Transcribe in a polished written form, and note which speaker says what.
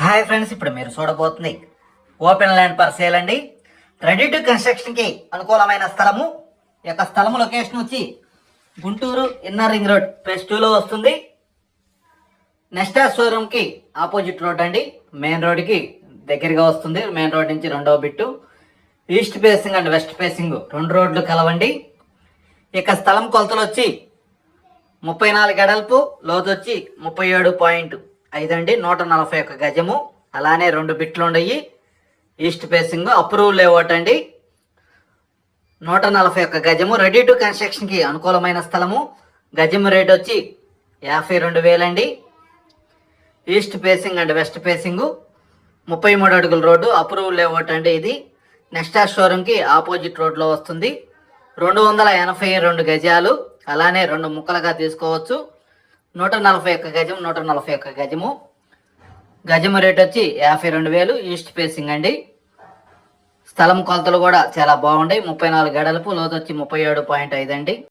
Speaker 1: Hi friends, ఇప్పుడు మీరు చూడబోతుంది ఓపెన్ ల్యాండ్ పర్ సేల్ అండి. రెడీ టు కన్స్ట్రక్షన్కి అనుకూలమైన స్థలము. ఈ యొక్క స్థలము లొకేషన్ వచ్చి Guntur inner ring road phase 2లో వస్తుంది. నెస్టా షోరూమ్కి ఆపోజిట్ రోడ్ అండి. మెయిన్ రోడ్కి దగ్గరగా వస్తుంది. మెయిన్ రోడ్ నుంచి రెండవ bit. East facing and west facing రెండు రోడ్లు కలవండి. ఇక స్థలం కొలతలు వచ్చి 34 అడల్పు, లోతు వచ్చి 37.5 అండి. 141 గజము. అలానే రెండు బిట్లు ఉండయి. ఈస్ట్ ఫేసింగ్ అప్రూవ్ లేఅవుట్ అండి. 141 గజము. రెడీ టు కన్స్ట్రక్షన్కి అనుకూలమైన స్థలము. గజము రేట్ వచ్చి 52,000 అండి. East facing and west facing 33 అడుగుల రోడ్డు. అప్రూవ్ లేఅవుట్ అండి. ఇది నెక్స్ట్ షోరూమ్కి ఆపోజిట్ రోడ్లో వస్తుంది. 282 గజాలు. అలానే రెండు ముక్కలుగా తీసుకోవచ్చు. 141 గజం, 141 గజము. గజము రేట్ వచ్చి 52,000. ఈస్ట్ ఫేసింగ్ అండి. స్థలం కొలతలు కూడా చాలా బాగుంటాయి. 34 గడలుపు, లోతు వచ్చి 37.5 అండి.